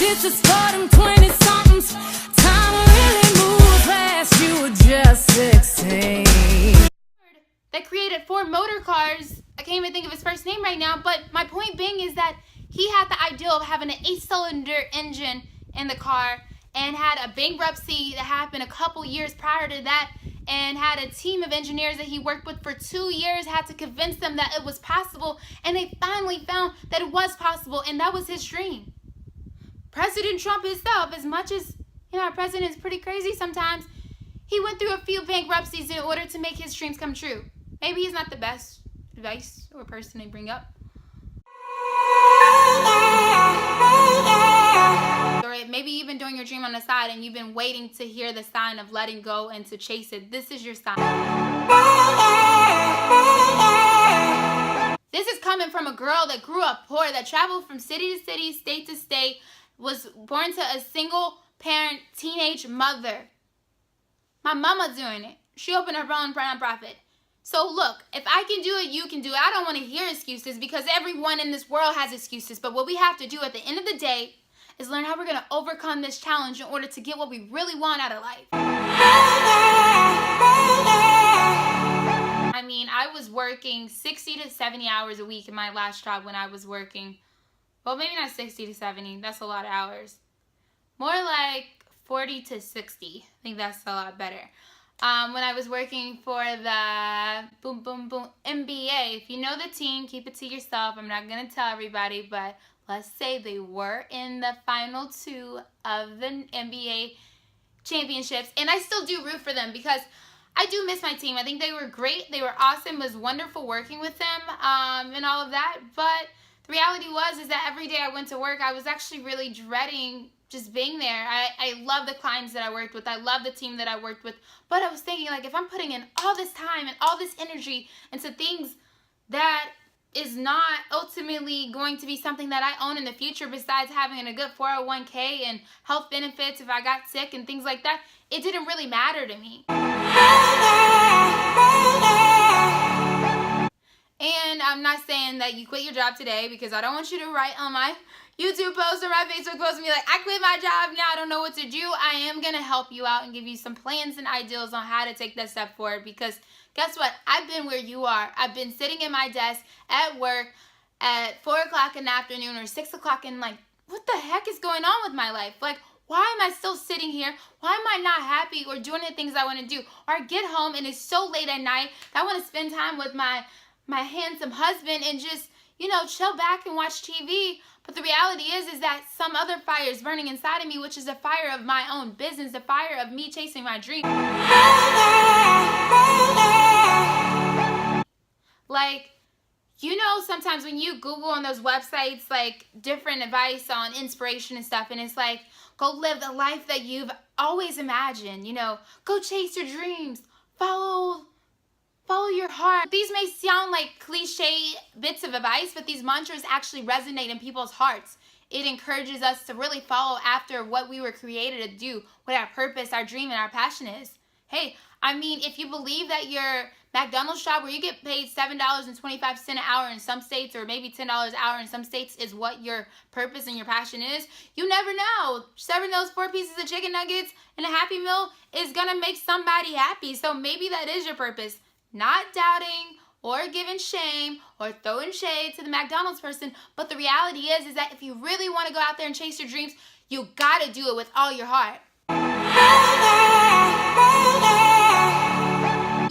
hit the spot in 20-somethings. Time really moves fast, you were just 16. That created Ford Motor Cars. I can't even think of his first name right now, but my point being is that he had the ideal of having an 8-cylinder engine in the car and had a bankruptcy that happened a couple years prior to that, and had a team of engineers that he worked with for 2 years, had to convince them that it was possible, and they finally found that it was possible, and that was his dream. President Trump himself, as much as, our president is pretty crazy sometimes, he went through a few bankruptcies in order to make his dreams come true. Maybe he's not the best advice or person to bring up. Or maybe you've been doing your dream on the side and you've been waiting to hear the sign of letting go and to chase it. This is your sign. This is coming from a girl that grew up poor, that traveled from city to city, state to state, was born to a single parent teenage mother. My mama doing it. She opened her own nonprofit. So look, if I can do it, you can do it. I don't want to hear excuses because everyone in this world has excuses. But what we have to do at the end of the day is learn how we're going to overcome this challenge in order to get what we really want out of life. I mean, I was working 60 to 70 hours a week in my last job when I was working. Well, maybe not 60 to 70. That's a lot of hours. More like 40 to 60. I think that's a lot better. When I was working for the boom, boom, boom NBA. If you know the team, keep it to yourself. I'm not going to tell everybody, but let's say they were in the final 2 of the NBA championships. And I still do root for them because I do miss my team. I think they were great. They were awesome. It was wonderful working with them and all of that. But the reality is that every day I went to work, I was actually really dreading just being there. I love the clients that I worked with. I love the team that I worked with. But I was thinking, like, if I'm putting in all this time and all this energy into things that is not ultimately going to be something that I own in the future, besides having a good 401k and health benefits if I got sick and things like that, it didn't really matter to me. And I'm not saying that you quit your job today, because I don't want you to write on my YouTube post or my Facebook post and be like, I quit my job now, I don't know what to do. I am going to help you out and give you some plans and ideals on how to take that step forward, because guess what? I've been where you are. I've been sitting at my desk at work at 4 o'clock in the afternoon or 6 o'clock and like, what the heck is going on with my life? Like, why am I still sitting here? Why am I not happy or doing the things I want to do? Or I get home and it's so late at night that I want to spend time with my handsome husband and just, chill back and watch TV. But the reality is that some other fire is burning inside of me, which is the fire of my own business, the fire of me chasing my dream. Like, sometimes when you Google on those websites, like, different advice on inspiration and stuff, and it's like, go live the life that you've always imagined, go chase your dreams, follow your heart. These may sound like cliche bits of advice, but these mantras actually resonate in people's hearts. It encourages us to really follow after what we were created to do, what our purpose, our dream, and our passion is. Hey, if you believe that your McDonald's job where you get paid $7.25 an hour in some states, or maybe $10 an hour in some states, is what your purpose and your passion is, you never know. Serving those 4 pieces of chicken nuggets and a Happy Meal is going to make somebody happy. So maybe that is your purpose. Not doubting or giving shame or throwing shade to the McDonald's person, but the reality is that if you really want to go out there and chase your dreams, you got to do it with all your heart.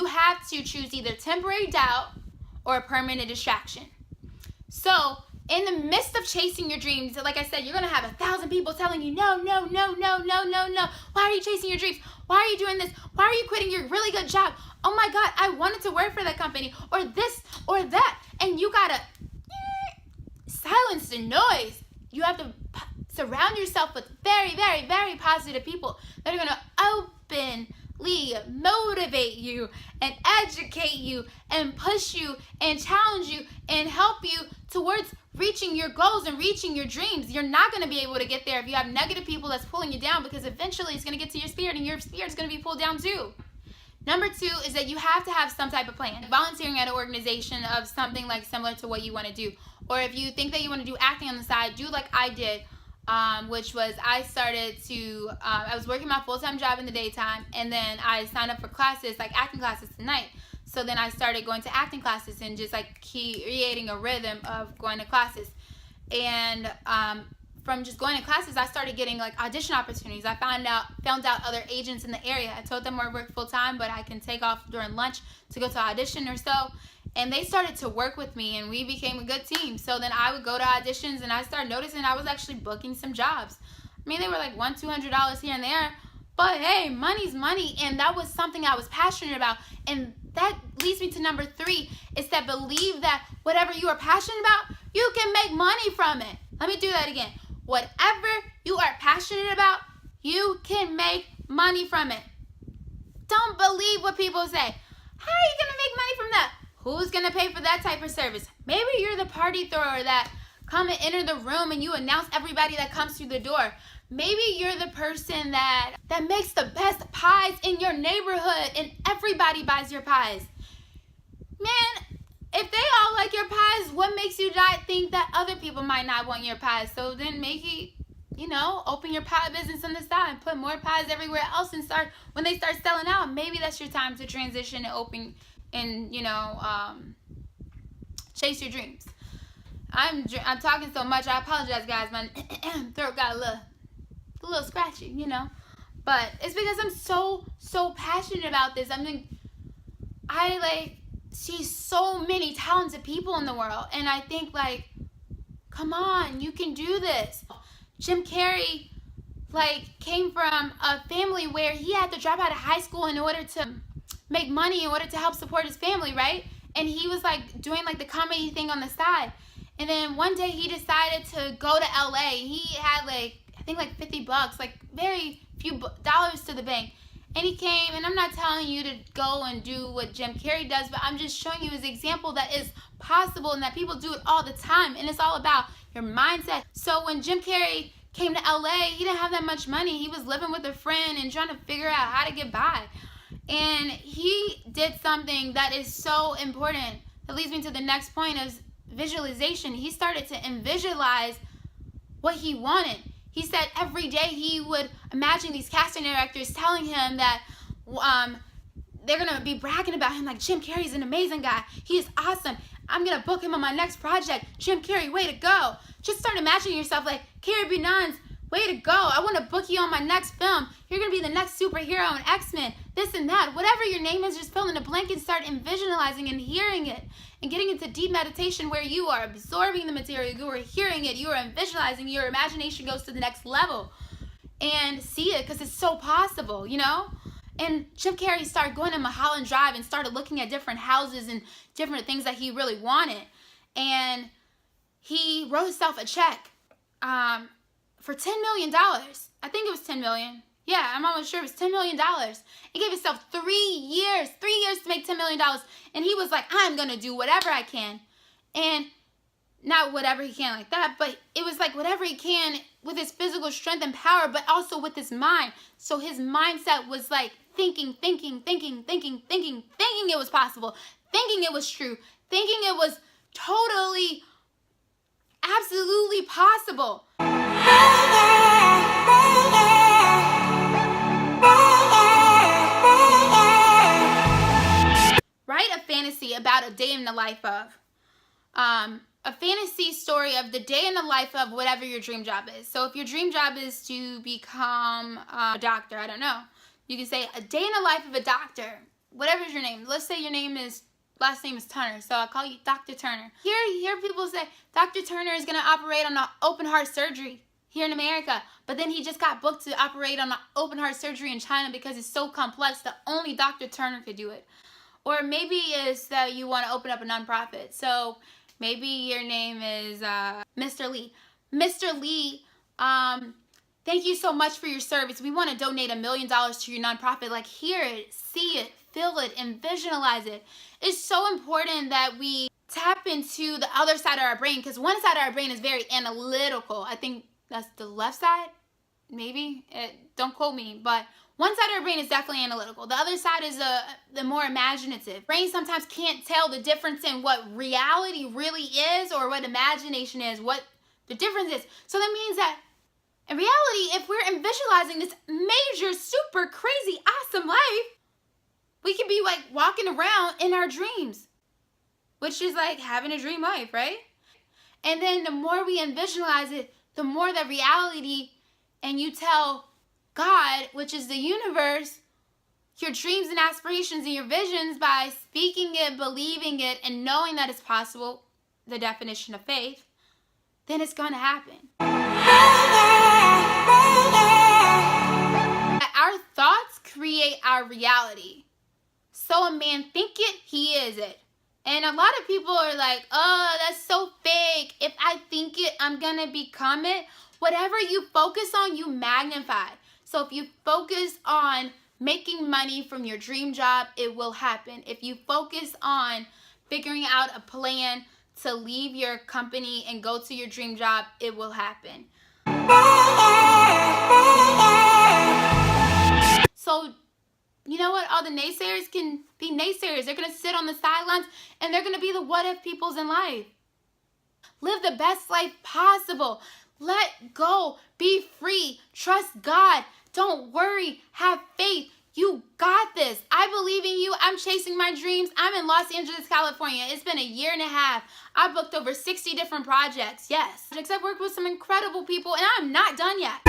You have to choose either temporary doubt or a permanent distraction. So, in the midst of chasing your dreams, like I said, you're going to have 1,000 people telling you, no. Why are you chasing your dreams? Why are you doing this? Why are you quitting your really good job? Oh my God, I wanted to work for that company, or this or that. And you got to silence the noise. You have to surround yourself with very, very, very positive people that are going to openly motivate you and educate you and push you and challenge you and help you towards reaching your goals and reaching your dreams. You're not going to be able to get there if you have negative people that's pulling you down, because eventually it's going to get to your spirit and your spirit's going to be pulled down too. Number 2 is that you have to have some type of plan. Volunteering at an organization of something like similar to what you want to do. Or if you think that you want to do acting on the side, do like I did. which was I started to, I was working my full-time job in the daytime, and then I signed up for classes, like acting classes at night. So then I started going to acting classes and just like creating a rhythm of going to classes. And from just going to classes, I started getting like audition opportunities. I found out other agents in the area. I told them I work full-time, but I can take off during lunch to go to audition or so. And they started to work with me, and we became a good team. So then I would go to auditions, and I started noticing I was actually booking some jobs. I mean, they were like $100-$200 here and there, but hey, money's money, and that was something I was passionate about. And that leads me to number 3, is that believe that whatever you are passionate about, you can make money from it. Let me do that again. Whatever you are passionate about, you can make money from it. Don't believe what people say. How are you going to make money from that? Who's going to pay for that type of service? Maybe you're the party thrower that come and enter the room and you announce everybody that comes through the door. Maybe you're the person that makes the best pies in your neighborhood and everybody buys your pies. Man, if they all like your pies, what makes you not think that other people might not want your pies? So then make it, open your pie business on the side, put more pies everywhere else, and when they start selling out, maybe that's your time to transition and open and chase your dreams. I'm talking so much. I apologize, guys. My throat got a little scratchy, but it's because I'm so passionate about this. I see so many talented people in the world, and I think come on, you can do this. Jim Carrey came from a family where he had to drop out of high school in order to make money, in order to help support his family, right? And he was doing the comedy thing on the side. And then one day he decided to go to LA. He had I think $50, very few dollars to the bank. And he came, and I'm not telling you to go and do what Jim Carrey does, but I'm just showing you his example that is possible and that people do it all the time. And it's all about your mindset. So when Jim Carrey came to LA, he didn't have that much money. He was living with a friend and trying to figure out how to get by. And he did something that is so important. That leads me to the next point of visualization. He started to visualize what he wanted. He said every day he would imagine these casting directors telling him that they're going to be bragging about him Jim Carrey's an amazing guy. He is awesome. I'm going to book him on my next project. Jim Carrey, way to go. Just start imagining yourself Carrie Bunans, way to go. I want to book you on my next film. You're going to be the next superhero in X-Men. This and that. Whatever your name is, just fill in a blank and start visualizing and hearing it. And getting into deep meditation where you are absorbing the material, you are hearing it, you are visualizing, your imagination goes to the next level. And see it, because it's so possible, And Jim Carrey started going to Mulholland Drive and started looking at different houses and different things that he really wanted. And he wrote himself a check for $10 million. I think it was $10 million. Yeah, I'm almost sure it was $10 million. He gave himself 3 years to make $10 million. And he was like, I'm going to do whatever I can. And not whatever he can like that, but it was whatever he can with his physical strength and power, but also with his mind. So his mindset was thinking it was possible, thinking it was true, thinking it was totally, absolutely possible. Write a fantasy about a day in the life of. A fantasy story of the day in the life of whatever your dream job is. So if your dream job is to become a doctor, I don't know. You can say a day in the life of a doctor. Whatever's your name. Let's say your last name is Turner. So I'll call you Dr. Turner. Here people say Dr. Turner is going to operate on an open heart surgery here in America. But then he just got booked to operate on an open heart surgery in China because it's so complex that only Dr. Turner could do it. Or maybe it's that you want to open up a nonprofit. So maybe your name is Mr. Lee. Mr. Lee, thank you so much for your service. We want to donate $1 million to your nonprofit. Hear it, see it, feel it, and visualize it. It's so important that we tap into the other side of our brain, because one side of our brain is very analytical. I think that's the left side, maybe. Don't quote me, but one side of our brain is definitely analytical. The other side is the more imaginative. Brain sometimes can't tell the difference in what reality really is or what imagination is, what the difference is. So that means that In reality, if we're visualizing this major, super crazy, awesome life, we could be like walking around in our dreams, which is like having a dream life, right? And then the more we visualize it, the more the reality, and you tell God, which is the universe, your dreams and aspirations and your visions by speaking it, believing it, and knowing that it's possible, the definition of faith, then it's going to happen. Our thoughts create our reality. So a man thinketh, he is it. And a lot of people are like, oh, that's so fake. If I think it, I'm going to become it. Whatever you focus on, you magnify. So if you focus on making money from your dream job, it will happen. If you focus on figuring out a plan to leave your company and go to your dream job, it will happen. So, you know what? All the naysayers can be naysayers. They're going to sit on the sidelines and they're going to be the what if peoples in life. Live the best life possible. Let go. Be free. Trust God. Don't worry. Have faith. You got this. I believe in you. I'm chasing my dreams. I'm in Los Angeles, California. It's been a year and a half. I booked over 60 different projects. Yes. I've worked with some incredible people and I'm not done yet.